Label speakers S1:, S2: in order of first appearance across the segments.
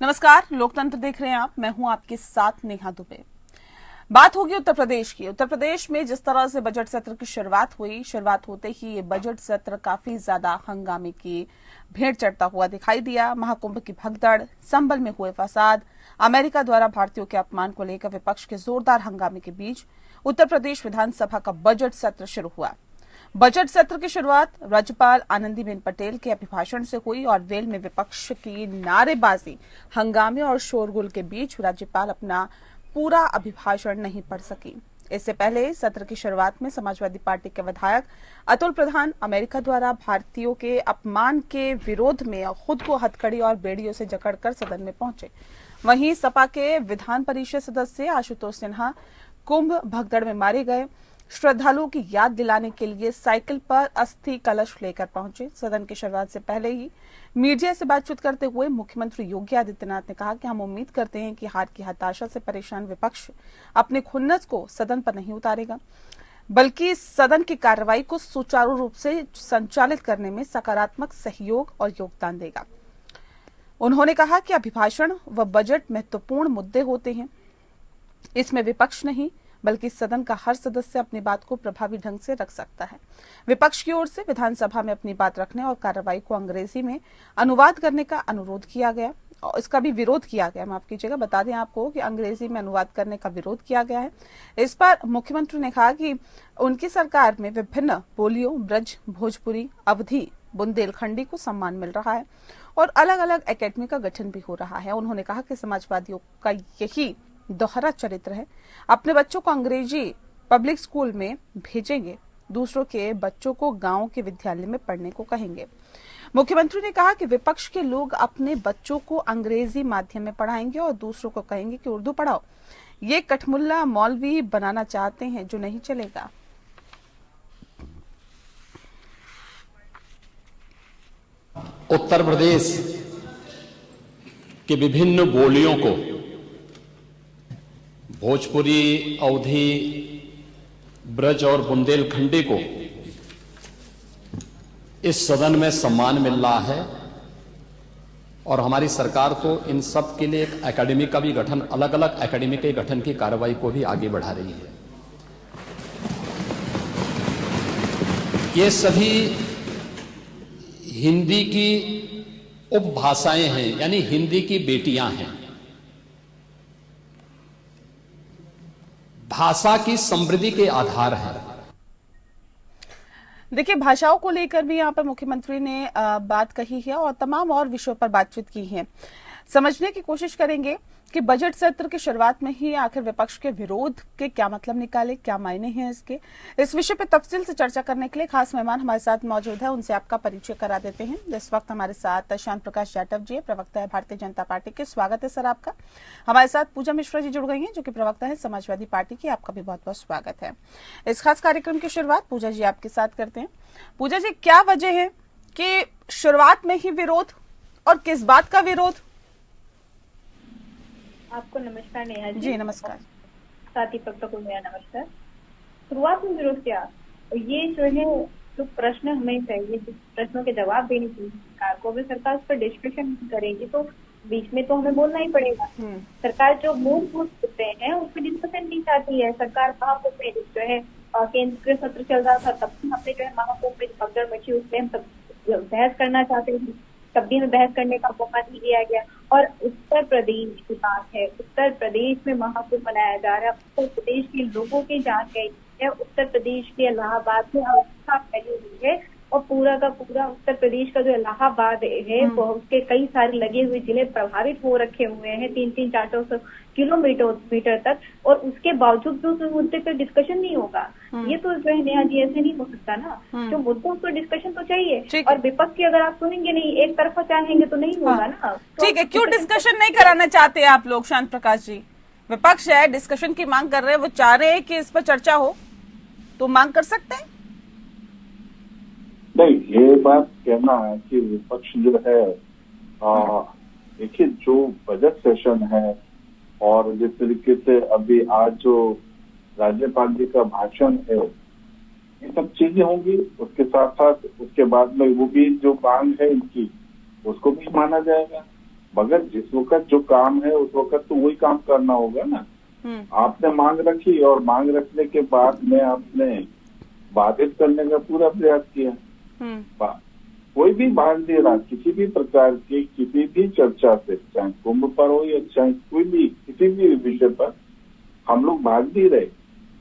S1: नमस्कार, लोकतंत्र देख रहे हैं आप। मैं हूं आपके साथ नेहा दुबे। बात होगी उत्तर प्रदेश की। उत्तर प्रदेश में जिस तरह से बजट सत्र की शुरुआत होते ही ये बजट सत्र काफी ज्यादा हंगामे की भेंट चढ़ता हुआ दिखाई दिया। महाकुंभ की भगदड़, संभल में हुए फसाद, अमेरिका द्वारा भारतीयों के अपमान को लेकर विपक्ष के जोरदार हंगामे के बीच उत्तर प्रदेश विधानसभा का बजट सत्र शुरू हुआ। बजट सत्र की शुरुआत राज्यपाल आनंदीबेन पटेल के अभिभाषण से हुई और वेल में विपक्ष की नारेबाजी, हंगामे और शोरगुल के बीच राज्यपाल अपना पूरा अभिभाषण नहीं पढ़ सकी। इससे पहले सत्र की शुरुआत में समाजवादी पार्टी के विधायक अतुल प्रधान अमेरिका द्वारा भारतीयों के अपमान के विरोध में खुद को हथकड़ी और बेड़ियों से जकड़कर सदन में पहुंचे। वहीं सपा के विधान परिषद सदस्य आशुतोष सिन्हा कुंभ भगदड़ में मारे गए श्रद्धालुओं की याद दिलाने के लिए साइकिल पर अस्थि कलश लेकर पहुंचे। सदन की शुरुआत से पहले ही मीडिया से बातचीत करते हुए मुख्यमंत्री योगी आदित्यनाथ ने कहा कि हम उम्मीद करते हैं कि हार की हताशा से परेशान विपक्ष अपने खुन्नस को सदन पर नहीं उतारेगा, बल्कि सदन की कार्रवाई को सुचारू रूप से संचालित करने में सकारात्मक सहयोग और योगदान देगा। उन्होंने कहा कि अभिभाषण व बजट महत्वपूर्ण मुद्दे होते हैं, इसमें विपक्ष नहीं बल्कि सदन का हर सदस्य अपनी बात को प्रभावी ढंग से रख सकता है। विपक्ष की ओर से विधानसभा में अपनी बात रखने और कार्रवाई को अंग्रेजी में अनुवाद करने का अनुरोध किया गया और इसका भी विरोध किया गया। माफ कीजिएगा, बता दें आपको कि अंग्रेजी में अनुवाद करने का विरोध किया गया है। इस पर मुख्यमंत्री ने कहा कि उनकी सरकार में विभिन्न बोलियों ब्रज, भोजपुरी, अवधी, बुंदेलखंडी को सम्मान मिल रहा है और अलग अलग एकेडमी का गठन भी हो रहा है। उन्होंने कहा कि समाजवादियों का यही दोहरा चरित्र है, अपने बच्चों को अंग्रेजी पब्लिक स्कूल में भेजेंगे, दूसरों के बच्चों को गांव के विद्यालय में पढ़ने को कहेंगे। मुख्यमंत्री ने कहा कि विपक्ष के लोग अपने बच्चों को अंग्रेजी माध्यम में पढ़ाएंगे और दूसरों को कहेंगे कि उर्दू पढ़ाओ। ये कठमुल्ला मौलवी बनाना चाहते हैं जो नहीं चलेगा।
S2: उत्तर प्रदेश के विभिन्न बोलियों को, भोजपुरी, अवधी, ब्रज और बुंदेलखंडी को इस सदन में सम्मान मिल रहा है और हमारी सरकार तो इन सब के लिए एक एकेडमी का भी गठन, अलग अलग एकेडमी के गठन की कार्रवाई को भी आगे बढ़ा रही है। ये सभी हिंदी की उपभाषाएं हैं, यानी हिंदी की बेटियां हैं। भाषा की समृद्धि के आधार है।
S1: देखिए, भाषाओं को लेकर भी यहाँ पर मुख्यमंत्री ने बात कही है और तमाम और विषयों पर बातचीत की है। समझने की कोशिश करेंगे कि बजट सत्र की शुरुआत में ही आखिर विपक्ष के विरोध के क्या मतलब निकाले, क्या मायने हैं इसके। इस विषय पर तफसील से चर्चा करने के लिए खास मेहमान हमारे साथ मौजूद है, उनसे आपका परिचय करा देते हैं। इस वक्त हमारे साथ शांत प्रकाश जाटव जी, प्रवक्ता है भारतीय जनता पार्टी के। स्वागत है सर आपका। हमारे साथ पूजा मिश्रा जी जुड़ गई हैं, जो कि प्रवक्ता है समाजवादी पार्टी की। आपका भी बहुत बहुत स्वागत है। इस खास कार्यक्रम की शुरुआत पूजा जी आपके साथ करते हैं। पूजा जी, क्या वजह है कि शुरुआत में ही विरोध और किस बात का विरोध?
S3: आपको नमस्कार नेहा
S1: जी। नमस्कार।
S3: साथ ही को मेरा नमस्कार। शुरुआत में विरोध क्या, ये जो है जो प्रश्न हमें चाहिए, जिस प्रश्नों के जवाब देने चाहिए सरकार को, अगर सरकार उस पर डिस्कशन करेगी तो बीच में तो हमें बोलना ही पड़ेगा। सरकार जो मूलभूत मुद्दे हैं उस पर डिस्कशन नहीं चाहती है। सरकार महाकुंभ में जो है केंद्र सत्र चल रहा था, तब भी हमने जो है महाकुंभ में भगदड़ मची, उसमें हम सब बहस करना चाहते थे, तब भी हमें बहस करने का मौका नहीं दिया गया। और उत्तर प्रदेश की बात है, उत्तर प्रदेश में महाकुंभ मनाया जा रहा है। उत्तर प्रदेश के लोगों की जान गई है, उत्तर प्रदेश के इलाहाबाद में अवस्था फैली हुई है और पूरा का पूरा उत्तर प्रदेश का जो इलाहाबाद है वो उसके कई सारे लगे हुए जिले प्रभावित हो रखे हुए हैं, 300-400 किलोमीटर तक, और उसके बावजूद भी उस मुद्दे पर डिस्कशन नहीं होगा। ये तो जो है नेहा जी ऐसे नहीं हो सकता ना। जो मुद्दों पर डिस्कशन तो चाहिए, और विपक्ष की अगर आप सुनेंगे नहीं, एक तरफा चाहेंगे तो नहीं होगा ना।
S1: ठीक है, क्यों डिस्कशन नहीं कराना चाहते आप लोग? शांत प्रकाश जी, विपक्ष है, डिस्कशन की मांग कर रहे हैं, वो चाह रहे हैं कि इस पर चर्चा हो, तो मांग कर सकते हैं।
S4: नहीं, ये बात कहना है कि विपक्ष जो है, देखिए जो बजट सेशन है और जिस तरीके से अभी आज जो राज्यपाल जी का भाषण है, ये सब चीजें होंगी। उसके साथ साथ उसके बाद में वो भी जो मांग है इनकी, उसको भी माना जाएगा। मगर जिस वक्त जो काम है उस वक्त तो वही काम करना होगा ना। आपने मांग रखी और मांग रखने के बाद में आपने बाधित करने का पूरा प्रयास किया। कोई भी भारतीय राष्ट्र किसी भी प्रकार की किसी भी चर्चा से, चाहे कुंभ पर हो या चाहे कोई भी किसी भी विषय पर, हम लोग भाग नहीं रहे।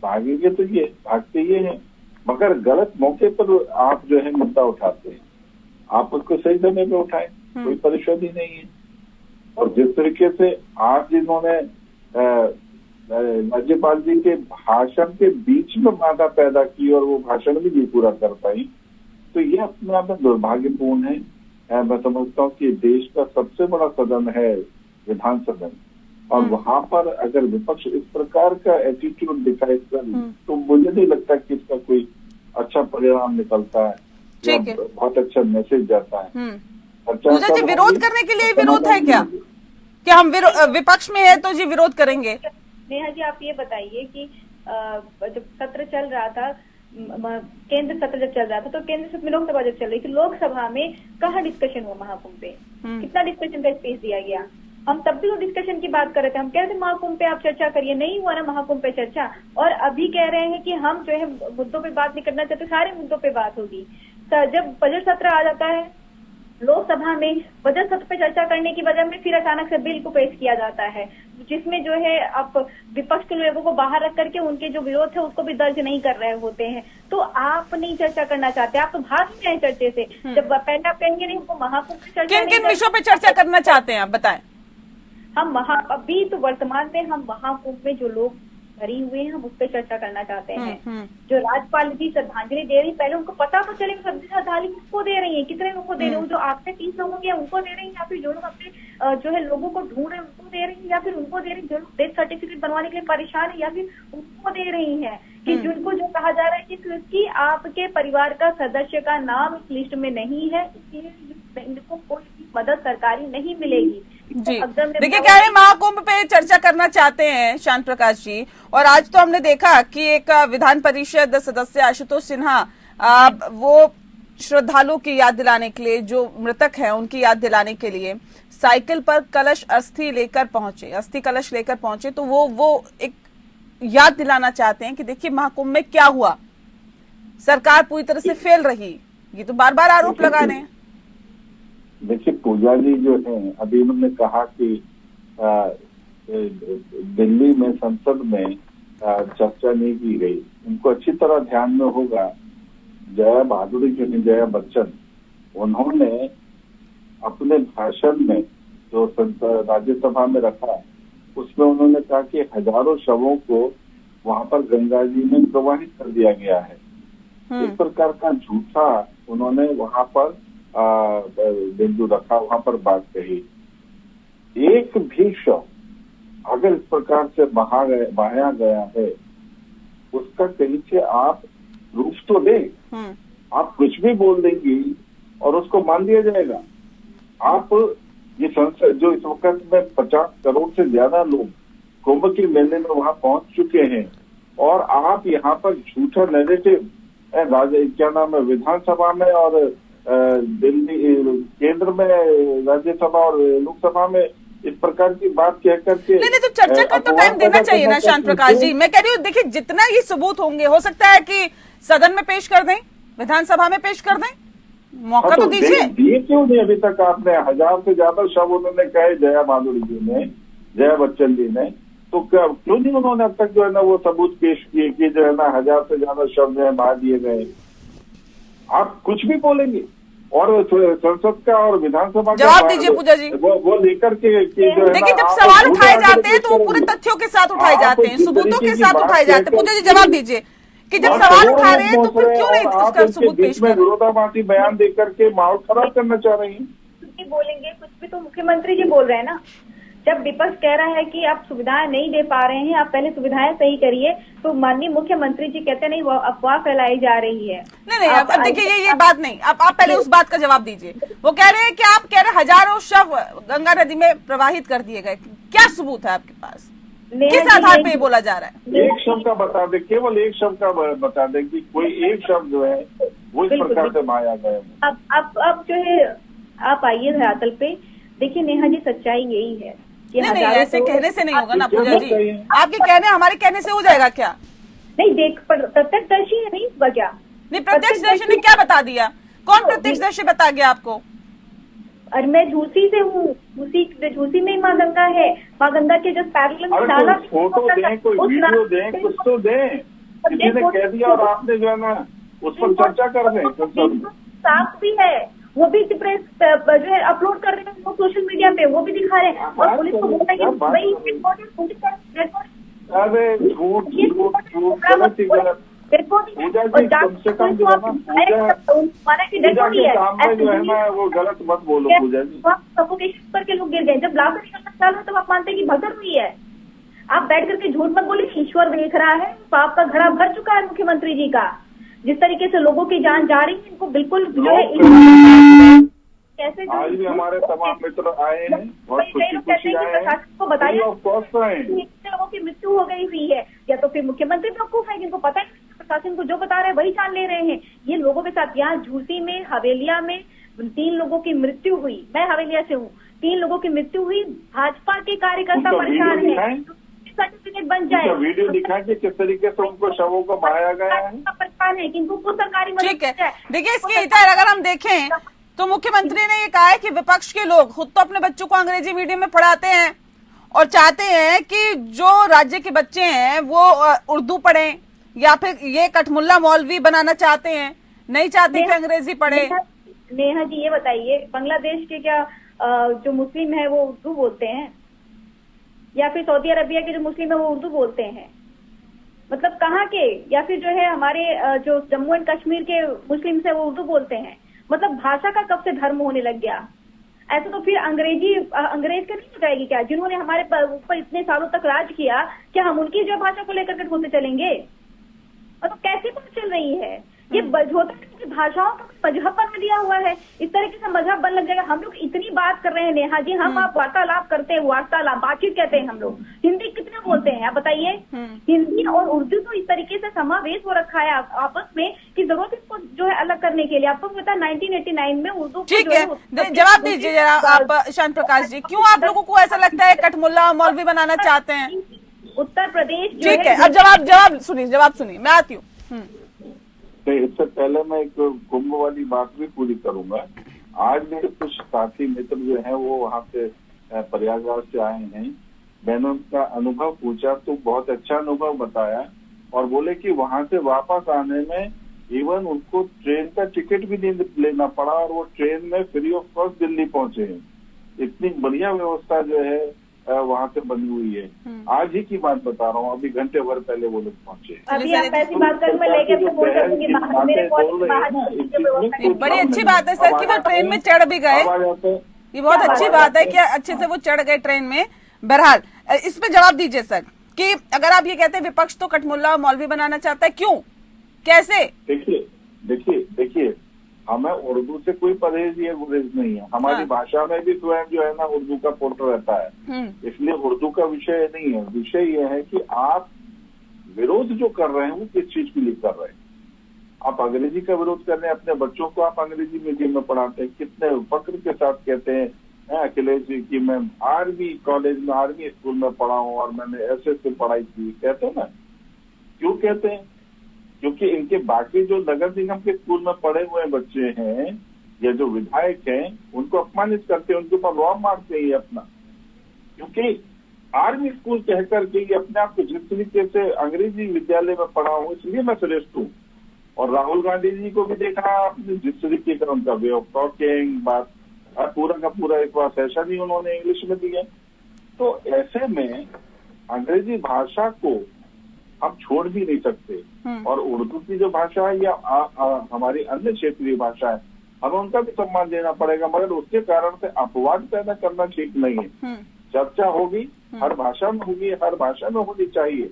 S4: भागेंगे तो ये भागते ये हैं, मगर गलत मौके पर आप जो है मुद्दा उठाते हैं, आप उसको सही समय पे उठाएं, कोई परेशानी नहीं है। और जिस तरीके से आज इन्होंने राज्यपाल जी के भाषण के बीच में बाधा पैदा की और वो भाषण भी नहीं पूरा कर पाई, तो ये अपने आप में दुर्भाग्यपूर्ण है। मैं समझता हूँ कि देश का सबसे बड़ा सदन है विधान सदन, और वहां पर अगर विपक्ष इस प्रकार का एटीट्यूड दिखाए तो मुझे नहीं लगता कि इसका कोई अच्छा परिणाम निकलता है या बहुत अच्छा मैसेज जाता है।
S1: पूजा जी, विरोध करने के लिए विरोध है क्या? क्या हम विपक्ष में है तो जी विरोध करेंगे?
S3: नेहा जी, आप ये बताइए कि जब सत्र चल रहा था, केंद्र सत्र जब चल रहा था, तो केंद्र सत्र में लोकसभा जब चल रही थी, लोकसभा में कहाँ डिस्कशन हुआ महाकुंभ पे? कितना डिस्कशन का स्पेस दिया गया? हम तब भी वो डिस्कशन की बात कर रहे थे, हम कह रहे थे महाकुंभ पे आप चर्चा करिए, नहीं हुआ ना महाकुंभ पे चर्चा। और अभी कह रहे हैं कि हम जो है मुद्दों पे बात नहीं करना चाहते, सारे मुद्दों पे बात होगी। जब बजट सत्र आ जाता है लोकसभा में, बजट सत्र पे चर्चा करने की वजह में फिर अचानक से बिल को पेश किया जाता है, जिसमें जो है आप विपक्ष के लोगों को बाहर रख करके उनके जो विरोध है उसको भी दर्ज नहीं कर रहे होते हैं। तो आप नहीं चर्चा करना चाहते, आप तो भाग गए हैं चर्चे से। जब पहले आप कहेंगे नहीं हमको महाकुंभ पे चर्चा,
S1: किन किन विषयों पे चर्चा करना चाहते हैं आप बताएं?
S3: हम अभी तो वर्तमान में हम महाकुंभ में जो लोग भरी हुए हैं हम उस पर चर्चा करना चाहते हैं। जो राज्यपाल जी श्रद्धांजलि दे रही, पहले उनको पता तो चले श्रद्धांजलि किसको दे रही है, कितने लोगों को दे रही है। जो आपसे 30 लोगों के उनको दे रही है, या फिर जो लोग अपने जो है लोगों को ढूंढ रहे हैं उनको दे रही है, या फिर उनको दे रही है जो लोग डेथ सर्टिफिकेट बनवाने के लिए परेशान है, या फिर उनको दे रही है कि जिनको जो कहा जा रहा है कि आपके परिवार का सदस्य का नाम इस लिस्ट में नहीं है, इसलिए इनको कोई भी मदद सरकारी नहीं मिलेगी।
S1: जी देखिए, क्या है, महाकुंभ पे चर्चा करना चाहते हैं शांत प्रकाश जी। और आज तो हमने देखा कि एक विधान परिषद सदस्य आशुतोष सिन्हा वो श्रद्धालुओं की याद दिलाने के लिए, जो मृतक हैं उनकी याद दिलाने के लिए साइकिल पर कलश अस्थि कलश लेकर पहुंचे। तो वो एक याद दिलाना चाहते हैं कि देखिए महाकुंभ में क्या हुआ, सरकार पूरी तरह से फेल रही। ये तो बार बार आरोप लगा रहे हैं।
S4: देखिए, पूजा जी जो है, अभी उन्होंने कहा कि दिल्ली में संसद में चर्चा नहीं की गई। उनको अच्छी तरह ध्यान में होगा, जया बहादुरी जो है, जया बच्चन, उन्होंने अपने भाषण में जो राज्यसभा में रखा, उसमें उन्होंने कहा कि हजारों शवों को वहां पर गंगा जी में प्रवाहित कर दिया गया है। इस प्रकार का झूठा उन्होंने वहां पर बिंदु रखा, वहां पर बात कही। एक भी शव अगर इस प्रकार से बहाया गया है, उसका कहीं से आप प्रूफ तो दें। आप कुछ भी बोल देंगी और उसको मान दिया जाएगा। आप ये संसद जो इस वक्त में 50 करोड़ से ज्यादा लोग कुंभ के मेले में वहां पहुंच चुके हैं, और आप यहाँ पर झूठा नैरेटिव क्या नाम है, विधानसभा में और दिल्ली केंद्र में, राज्यसभा और लोकसभा में इस प्रकार की बात कह करके
S1: नहीं, तो चर्चा का तो टाइम देना चाहिए ना शांत प्रकाश जी। मैं कह रही हूँ, देखिए जितना ये सबूत होंगे, हो सकता है कि सदन में पेश कर दें, विधानसभा में पेश कर दें, मौका तो दीजिए।
S4: दिए क्यों नहीं अभी तक? आपने 1000 से ज्यादा शब्द उन्होंने कहे, जया बहादुरी जी ने, जया बच्चन जी ने, तो क्यों नहीं उन्होंने अब तक जो है ना वो सबूत पेश किए कि जो है ना 1000 से ज्यादा शब्द है बहा दिए गए। आप कुछ भी बोलेंगे, और संसद का और विधानसभा का
S1: जवाब दीजिए पूजा जी।
S4: वो लेकर के
S1: देखिए, जब सवाल उठाए जाते हैं तो वो पूरे तथ्यों के साथ उठाए जाते हैं, सबूतों के साथ उठाए जाते हैं। पूजा जी जवाब दीजिए कि जब सवाल उठा रहे हैं तो फिर क्यों नहीं उसका सबूत पेश कर रहे हैं?
S4: विरोधाभासी बयान देकर के माहौल खराब करना चाह रही हैं।
S3: कुछ भी बोलेंगे, कुछ भी तो मुख्यमंत्री जी बोल रहे हैं ना। जब विपक्ष कह रहा है कि आप सुविधाएं नहीं दे पा रहे हैं, आप पहले सुविधाएं सही करिए, तो माननीय मुख्यमंत्री जी कहते नहीं वो अफवाह फैलाई जा रही है।
S1: नहीं, अब देखिए ये बात नहीं, अब आप पहले उस बात का जवाब दीजिए। वो कह रहे हैं कि आप कह रहे हैं हजारों शव गंगा नदी में प्रवाहित कर दिए गए, क्या सबूत है आपके पास? किस आधार पे ये बोला जा रहा है?
S4: एक शव का बता दे, केवल एक शव का बता दे कि कोई एक शव जो है वो इस प्रकार से बहाया गया है।
S3: अब जो है आप आइए धरातल पे, देखिए नेहा जी, सच्चाई यही है कि
S1: नहीं नहीं,
S3: हजारों
S1: ऐसे
S3: करोड़-
S1: कहने से नहीं होगा ना
S4: आप
S1: पूजा जी।
S4: बताइए।
S1: आपके कहने, हमारे कहने से हो जाएगा क्या?
S3: नहीं, देख प्रत्यक्षदर्शी नहीं होगा क्या?
S1: नहीं, प्रत्यक्षदर्शी ने क्या बता दिया? कौन प्रत्यक्षदर्शी बता गया आपको?
S3: और मैं झूसी से हूँ, झूसी में ही माँ गंगा है। माँ गंगा के जो पैरेलल
S4: अरे
S3: नाला
S4: कोई फोटो दें, कोई वीडियो दें, कुछ तो दें। किसी ने कह दिया और आपने जो है ना उस पर चर्चा कर रहे हैं संसद में।
S3: साफ भी है, वो भी प्रेस जो है अपलोड कर रहे हैं वो सोशल मीडिया पे, वो भी दिखा रहे हैं। और पुलिस को बोल रही है भाई
S4: अरे झूठ झूठ झूठ, गलत ही गलत। पूजा जी कम से कम जो है ना, पूजा के सामने जो है ना वो गलत मत बोलो पूजा जी।
S3: सफोकेशन करके लोग गिर गए, जब लाश निकलना चालू तब आप मानते हैं कि भगदड़ हुई है। आप बैठ करके झूठ मत बोलिए, ईश्वर देख रहा है, पाप का घड़ा भर चुका है मुख्यमंत्री जी का। जिस तरीके से लोगों की जान जा रही है, इनको बिल्कुल जो है कैसे
S4: आज भी हमारे तमाम मित्र आए हैं, बहुत खुशी खुशी आए हैं।
S3: प्रशासन को बताइए
S4: आए
S3: कितने लोगों की मृत्यु हो गई हुई है, या तो फिर मुख्यमंत्री बेवकूफ है जिनको पता है प्रशासन को जो बता रहे हैं वही जान ले रहे हैं। ये लोगों के साथ यहाँ झूसी में, हवेलिया में 3 लोगों की मृत्यु हुई। मैं हवेलिया से हूँ, 3 लोगों की मृत्यु हुई। भाजपा के कार्यकर्ता परेशान है, सर्टिफिकेट बन जाए।
S4: वीडियो दिखाएं कि किस तरीके से उनको शवों को बहाया गया है।
S3: परेशान है कि इनको सरकारी मदद
S1: ठीक है,
S3: मिल जाए।
S1: देखिए इसके इधर अगर हम देखें तो मुख्यमंत्री ने ये कहा है कि विपक्ष के लोग खुद तो अपने बच्चों को अंग्रेजी मीडियम में पढ़ाते हैं और चाहते हैं कि जो राज्य के बच्चे हैं वो उर्दू पढ़ें, या फिर ये कठमुल्ला मौलवी बनाना चाहते हैं, नहीं चाहते कि अंग्रेजी पढ़े।
S3: नेहा जी ये बताइए, बांग्लादेश के क्या जो मुस्लिम है वो उर्दू बोलते हैं, या फिर सऊदी अरबिया के जो मुस्लिम है वो उर्दू बोलते हैं? मतलब कहाँ के? या फिर जो है हमारे जो जम्मू एंड कश्मीर के मुस्लिम है वो उर्दू बोलते हैं? मतलब भाषा का कब से धर्म होने लग गया? ऐसा तो फिर अंग्रेज का नहीं हो जाएगी क्या? जिन्होंने हमारे ऊपर इतने सालों तक राज किया, क्या हम उनकी जो भाषा को लेकर के बोलते चलेंगे? और तो कैसी बात चल रही है ये? होता है कि भाषाओं का मजहब बन दिया हुआ है, इस तरीके से मजहब बन लग जाएगा। हम लोग इतनी बात कर रहे हैं नेहा जी, हम आप वार्तालाप करते हैं, वार्तालाप बातचीत कहते हैं हम लोग। हिंदी कितने बोलते हैं आप बताइए? हिंदी और उर्दू तो इस तरीके से समावेश हो रखा है आपस में कि जरूरत इसको जो है अलग करने के लिए। आपको पता है 1989 में उर्दू
S1: ठीक है, जवाब दीजिए जरा आप शांत प्रकाश जी, क्यों आप लोगों को ऐसा लगता है कठमुल्ला मौलवी बनाना चाहते हैं?
S3: उत्तर प्रदेश
S1: ठीक है, अब जवाब सुनिए, मैं आती हूँ।
S4: इससे पहले मैं एक कुंभ वाली बात भी पूरी करूंगा। आज मेरे कुछ साथी मित्र जो हैं वो वहाँ से प्रयागराज से आए हैं। मैंने उनका अनुभव पूछा तो बहुत अच्छा अनुभव बताया और बोले कि वहाँ से वापस आने में इवन उनको ट्रेन का टिकट भी नहीं लेना पड़ा और वो ट्रेन में फ्री ऑफ कॉस्ट दिल्ली पहुंचे हैं। इतनी बढ़िया व्यवस्था जो है वहाँ से बनी हुई है। आज ही की बात बता रहा हूँ, अभी घंटे भर पहले वो लोग पहुंचे।
S3: अभी आप ऐसी बात कर, मैं लेके आपको फोन कर दूंगी।
S1: बड़ी अच्छी बात है सर कि वो ट्रेन में चढ़ भी गए, ये बहुत अच्छी बात है कि अच्छे से वो चढ़ गए ट्रेन में। बहरहाल इस पे जवाब दीजिए सर कि अगर आप ये कहते हैं विपक्ष तो कठमुल्ला मौलवी बनाना चाहता है, क्यों, कैसे?
S4: देखिए हमें उर्दू से कोई परहेज या गुरेज नहीं है। हमारी भाषा में भी स्वयं जो है ना उर्दू का पोर्टल रहता है, इसलिए उर्दू का विषय नहीं है। विषय ये है कि आप विरोध जो कर रहे हैं वो किस चीज के लिए कर रहे हैं। आप अंग्रेजी का विरोध कर रहे हैं, अपने बच्चों को आप अंग्रेजी मीडियम में पढ़ाते हैं। कितने फक्र के साथ कहते हैं अखिलेश जी की मैं आर्मी कॉलेज में, आर्मी स्कूल में पढ़ा हूँ और मैंने ऐसे पढ़ाई की, कहते हैं ना। क्यों कहते हैं? क्योंकि इनके बाकी जो नगर निगम के स्कूल में पढ़े हुए बच्चे हैं या जो विधायक हैं उनको अपमानित करते हैं, उनके ऊपर रॉ मारते हैं अपना। क्योंकि आर्मी स्कूल कहकर के ये अपने आप को जिस तरीके से अंग्रेजी विद्यालय में पढ़ा हूँ इसलिए मैं श्रेष्ठ हूँ। और राहुल गांधी जी को भी देखा आपने, जिस तरीके का उनका वे ऑफ टॉकिंग, बात पूरा का पूरा एक बार सेशन ही उन्होंने इंग्लिश में दिया। तो ऐसे में अंग्रेजी भाषा को हम छोड़ भी नहीं सकते और उर्दू की जो भाषा है या हमारी अन्य क्षेत्रीय भाषा है हमें उनका भी सम्मान देना पड़ेगा, मगर उसके कारण से अपवाद पैदा करना ठीक नहीं है। चर्चा होगी, हर भाषा में होगी, हर भाषा में होनी चाहिए,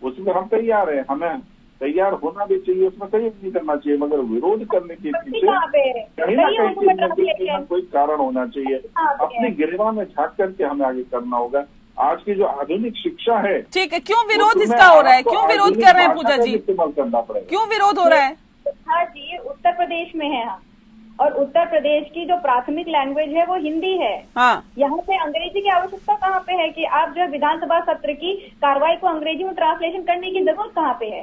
S4: उसमें हम तैयार हैं, हमें तैयार होना भी चाहिए, उसमें कहीं नहीं करना चाहिए, मगर विरोध करने के पीछे कहीं ना कहीं कोई कारण होना चाहिए। अपनी गिरवा में झांक करके हमें आगे करना होगा। आज की जो आधुनिक शिक्षा है,
S1: ठीक है, क्यों विरोध इसका हो रहा है, क्यों विरोध कर रहे हैं पूजा जी,
S4: इस्तेमाल करना पड़ेगा?
S1: क्यों विरोध हो रहा है?
S3: हाँ जी, उत्तर प्रदेश में है और उत्तर प्रदेश की जो प्राथमिक लैंग्वेज है वो हिंदी है।
S1: हाँ।
S3: यहाँ पे अंग्रेजी की आवश्यकता कहाँ पे है कि आप जो है विधानसभा सत्र की कार्रवाई को अंग्रेजी में ट्रांसलेशन करने की जरूरत कहाँ पे है?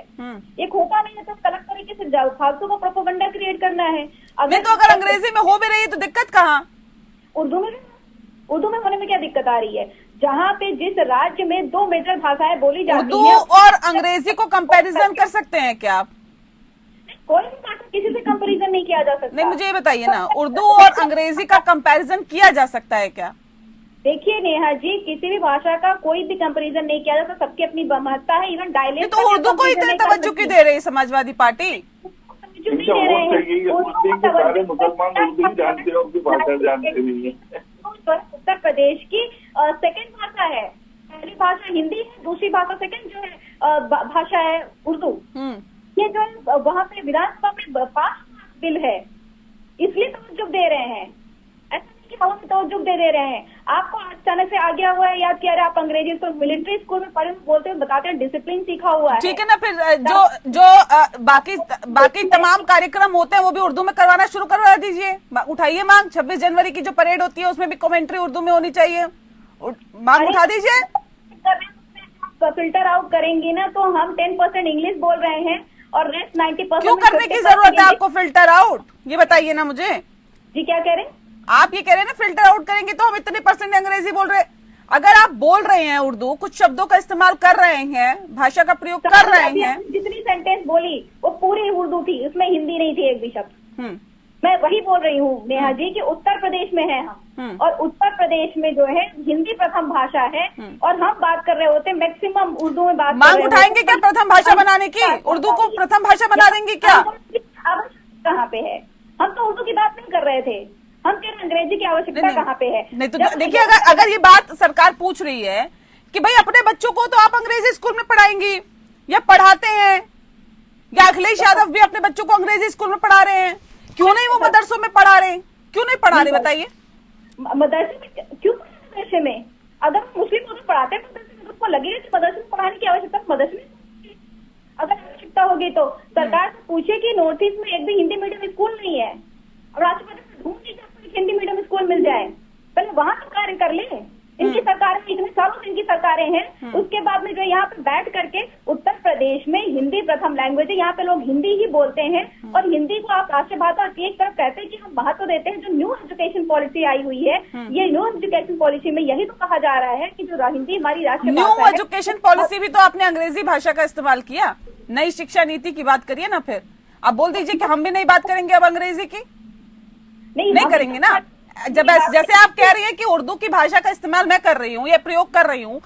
S3: एक होता नहीं है तो गलत तरीके से जाओ, फालतू को प्रोपेगेंडा क्रिएट करना है।
S1: नहीं तो अगर अंग्रेजी में हो भी रही है तो दिक्कत कहाँ?
S3: उर्दू में होने में क्या दिक्कत आ रही है? जहाँ पे जिस राज्य में 2 मेजर भाषाएं बोली जाती
S1: उर्दू
S3: हैं
S1: और अंग्रेजी को कंपैरिजन कर सकते हैं क्या आप?
S3: कोई भी भाषा किसी से कंपैरिजन नहीं किया जा सकता।
S1: नहीं, मुझे ये बताइए ना, उर्दू और अंग्रेजी का कंपैरिजन किया जा सकता है क्या?
S3: देखिए नेहा जी, किसी भी भाषा का कोई भी कंपैरिजन नहीं किया जाता, सबकी अपनी महत्ता है। इवन डायलेक्ट
S1: तो उर्दू को इतनी तवज्जो क्यों दे रही है समाजवादी पार्टी?
S4: इनका वोट चाहिए ये सोचते हैं कि सारे मुसलमान उर्दू जानते हैं, उनकी भाषा जानते नहीं है।
S3: उत्तर प्रदेश की सेकंड भाषा है, पहली भाषा हिंदी है, दूसरी भाषा सेकंड जो है भाषा है उर्दू। ये जो है वहाँ पे विधानसभा में पास बिल है, इसलिए तवज्जो दे रहे हैं। ऐसा नहीं कि हवा में तवज्जो दे रहे हैं। आपको अचानक से आ गया हुआ है याद, कह रहे आप अंग्रेजी तो मिलिट्री स्कूल में पढ़े, बोलते हैं बताते हैं डिसिप्लिन सीखा हुआ है।
S1: ठीक है ना, फिर जो बाकी तमाम कार्यक्रम होते हैं वो भी उर्दू में करवाना शुरू करवा दीजिए। उठाइए मांग, 26 जनवरी की जो परेड होती है उसमें भी कमेंट्री उर्दू में होनी चाहिए, मांग उठा दीजिए।
S3: फिल्टर आउट करेंगी ना तो हम 10% इंग्लिश बोल रहे हैं और रेस्ट 90%
S1: क्यों करने की जरूरत है आपको फिल्टर आउट? ये बताइए ना मुझे।
S3: जी क्या कह रहे हैं
S1: आप? ये कह रहे हैं ना फिल्टर आउट करेंगे तो हम इतने % अंग्रेजी बोल रहे हैं। अगर आप बोल रहे हैं उर्दू, कुछ शब्दों का इस्तेमाल कर रहे हैं, भाषा का प्रयोग कर रहे हैं,
S3: जितनी सेंटेंस बोली वो पूरी उर्दू थी, उसमें हिंदी नहीं थी एक भी शब्द। मैं वही बोल रही हूँ नेहा जी कि उत्तर प्रदेश में है हम, और उत्तर प्रदेश में जो है हिंदी प्रथम भाषा है, और हम बात कर रहे होते हैं मैक्सिमम उर्दू में बात।
S1: मांग उठाएंगे क्या प्रथम भाषा बनाने की? उर्दू को प्रथम भाषा बना देंगे क्या?
S3: आवश्यकता कहाँ पे है? हम तो उर्दू की बात नहीं कर रहे थे, हम कह रहे अंग्रेजी की आवश्यकता कहाँ पे है?
S1: नहीं तो देखिए, अगर ये बात सरकार पूछ रही है कि भाई अपने बच्चों को तो आप अंग्रेजी स्कूल में पढ़ाएंगी या पढ़ाते हैं, या अखिलेश यादव भी अपने बच्चों को अंग्रेजी स्कूल में पढ़ा रहे हैं, क्यों नहीं वो मदरसों में पढ़ा रहे हैं? क्यों नहीं पढ़ा रहे बताइए?
S3: मदरसे में क्यों? मदरसे में अगर मुस्लिम को पढ़ाते हैं मदरसे में, उसको लगेगा कि मदरसे में पढ़ाने की आवश्यकता मदरसे में अगर आवश्यकता होगी तो सरकार से पूछे कि नॉर्थ ईस्ट में एक भी हिंदी मीडियम स्कूल नहीं है, और राष्ट्रपति से ढूंढ लीजिए हिंदी मीडियम स्कूल मिल जाए, पहले वहां तो कार्य कर ले। इनकी सरकारें इतने सालों से इनकी सरकारें हैं, उसके बाद में जो यहाँ पे बैठ करके उत्तर प्रदेश में हिंदी प्रथम लैंग्वेज है, यहाँ पे लोग हिंदी ही बोलते हैं, और हिंदी को आप राष्ट्रीय भाषा की एक तरफ कहते हैं कि हम महत्व देते हैं। जो न्यू एजुकेशन पॉलिसी आई हुई है, ये न्यू एजुकेशन पॉलिसी में यही तो कहा जा रहा है कि जो हिंदी हमारी राष्ट्रीय भाषा है।
S1: न्यू एजुकेशन पॉलिसी भी तो आपने अंग्रेजी भाषा का इस्तेमाल किया। नई शिक्षा नीति की बात करिए ना, फिर आप बोल दीजिए कि हम भी नहीं बात करेंगे अब अंग्रेजी की। नहीं करेंगे ना। जब जैसे आप कह रही है कि उर्दू की भाषा का इस्तेमाल मैं कर रही हूँ या प्रयोग कर रही हूँ,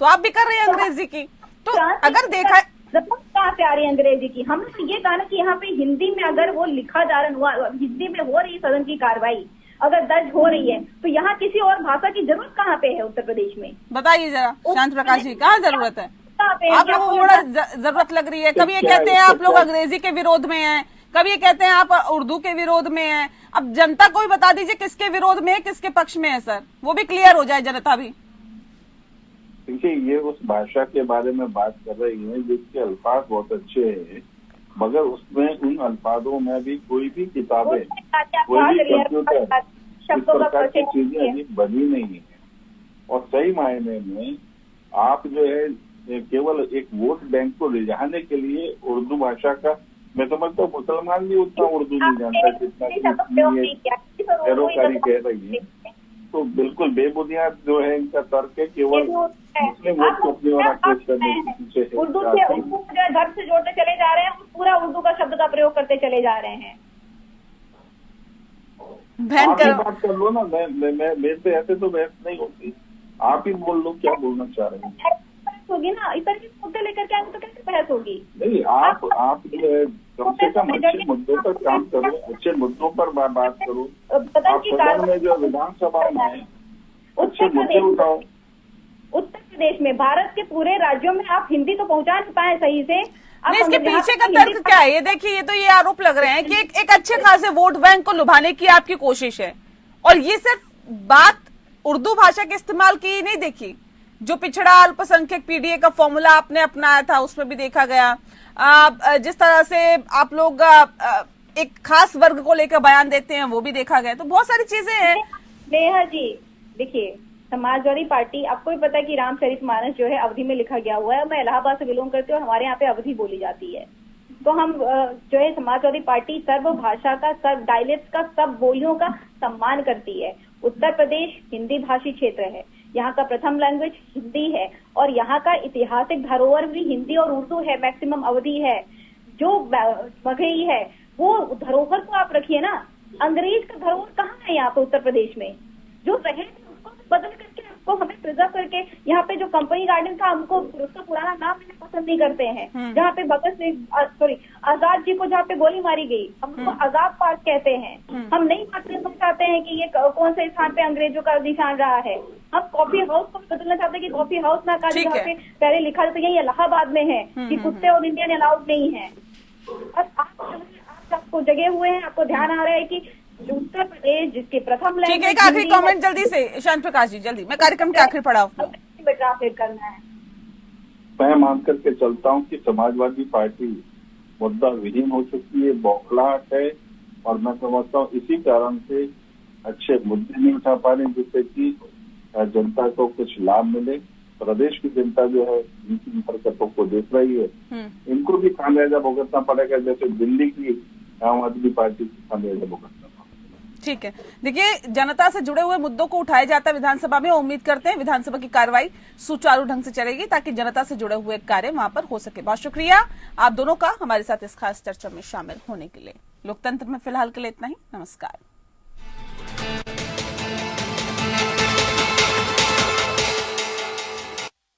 S1: तो आप भी कर रही हैं अंग्रेजी की। तो अगर देखा
S3: कहाँ से आ रही है अंग्रेजी की? हमने तो ये कहा ना कि यहाँ पे हिंदी में अगर वो लिखा जा रहा है, हिंदी में हो रही सदन की कार्रवाई अगर दर्ज हो रही है, तो यहाँ किसी और भाषा की जरूरत कहाँ पे है उत्तर प्रदेश में?
S1: बताइए जरा शांत प्रकाश जी, कहाँ जरूरत है? आप लोगों को बड़ा जरूरत लग रही है। कभी ये कहते हैं आप लोग अंग्रेजी के विरोध में हैं, कभी ये कहते हैं आप उर्दू के विरोध में हैं। अब जनता को भी बता दीजिए किसके विरोध में है, किसके पक्ष में है सर, वो भी क्लियर हो जाए जनता भी।
S4: देखिए, ये उस भाषा के बारे में बात कर रही है जिसके अल्फाज बहुत अच्छे हैं, मगर उसमें उन अल्फाजों में भी कोई भी किताबें, कोई भी कंप्यूटर, इस प्रकार की चीजें अभी बनी नहीं है। और सही मायने में आप जो है केवल एक वोट बैंक को ले जाने के लिए उर्दू भाषा का, मैं समझता हूँ मुसलमान भी उतना उर्दू नहीं जानता जितना पैरोकारी कह रही है। तो बिल्कुल बेबुनियाद जो है इनका तर्क है, केवल मुस्लिम वोट को अपनी ओर आकर्षित करने के पीछे
S3: उर्दू से धर्म से जोड़ते चले जा रहे हैं, पूरा उर्दू का शब्द का प्रयोग करते चले जा रहे हैं।
S4: आप ही बात कर लो ना, मेरे से ऐसे तो बहस नहीं होती, आप ही बोल लो क्या बोलना चाह रहे हैं।
S3: होगी ना, इस तरह के मुद्दे लेकर के आएंगे तो कैसे बहस होगी?
S4: नहीं, आप जो है कम से कम अच्छे मुद्दों पर काम करो, अच्छे मुद्दों पर बात करो। आप सदन में जो विधानसभा में अच्छे मुद्दे उठाओ।
S3: उत्तर प्रदेश में, भारत के पूरे राज्यों में आप हिंदी तो पहुंचा नहीं पाए सही से।
S1: नहीं, इसके पीछे का तर्क क्या है? ये देखिए, ये तो ये आरोप लग रहे हैं कि एक अच्छे खासे वोट बैंक को लुभाने की आपकी कोशिश है, और ये सिर्फ बात उर्दू भाषा के इस्तेमाल की नहीं देखी। जो पिछड़ा अल्पसंख्यक पीडीए का फॉर्मूला आपने अपनाया था उसमें भी देखा गया। जिस तरह से आप लोग एक खास वर्ग को लेकर बयान देते हैं, वो भी देखा गया। तो बहुत सारी चीजें हैं।
S3: नेहा जी देखिए, समाजवादी पार्टी, आपको भी पता है कि रामचरितमानस जो है अवधि में लिखा गया हुआ है। मैं इलाहाबाद से बिलोंग करती हूँ, हमारे यहाँ पे अवधि बोली जाती है। तो हम जो है समाजवादी पार्टी सर्व भाषा का, सर्व डायलेक्ट का, सब बोलियों का सम्मान करती है। उत्तर प्रदेश हिंदी भाषी क्षेत्र है, यहाँ का प्रथम लैंग्वेज हिंदी है और यहाँ का ऐतिहासिक धरोहर भी हिंदी और उर्दू है, मैक्सिमम अवधि है। जो मगही है वो धरोहर को आप रखिए ना, अंग्रेज का धरोहर कहाँ है यहाँ पे उत्तर प्रदेश में? जो रहे उसको बदल करके, हमको हमें प्रिजर्व करके, यहाँ पे जो कंपनी गार्डन था हमको उसका पुराना नाम लेना पसंद नहीं करते हैं। जहाँ पे भगत सिंह आजाद जी को जहाँ पे गोली मारी गई, हम उसको आजाद पार्क कहते हैं। हम नहीं बात करना चाहते हैं कि ये कौन से स्थान पे अंग्रेजों का निशान रहा है। हम कॉफी हाउस को बदलना चाहते हैं कि कॉफी हाउस ना कहा, जहाँ पे पहले लिखा था यही इलाहाबाद में है कि कुत्ते और इंडियन अलाउड नहीं है। और आपको जगे हुए हैं, आपको ध्यान आ रहा है कि उत्तर प्रदेश जिसके प्रथम
S1: ठीक है, एक आखिरी कमेंट जल्दी से शांत प्रकाश जी, जल्दी, मैं कार्यक्रम के आखिरी पड़ाव
S3: में ट्रांसलेट करना है।
S4: मैं मान करके चलता हूँ कि समाजवादी पार्टी मुद्दा विहीन हो चुकी है, बौखलाहट है, और मैं समझता हूँ इसी कारण से अच्छे मुद्दे नहीं उठा पा रहे जिससे कि जनता को कुछ लाभ मिले। प्रदेश की जनता जो है इनकी हरकतों को देख रही है, इनको भी खामियाजा भुगतना पड़ेगा, जैसे दिल्ली की आम आदमी पार्टी की खामियाजा भुगतना।
S1: ठीक है, देखिए, जनता से जुड़े हुए मुद्दों को उठाया जाता है विधानसभा में। उम्मीद करते हैं विधानसभा की कार्रवाई सुचारू ढंग से चलेगी ताकि जनता से जुड़े हुए कार्य वहां पर हो सके। बहुत शुक्रिया आप दोनों का हमारे साथ इस खास चर्चा में शामिल होने के लिए। लोकतंत्र में फिलहाल के लिए इतना ही। नमस्कार।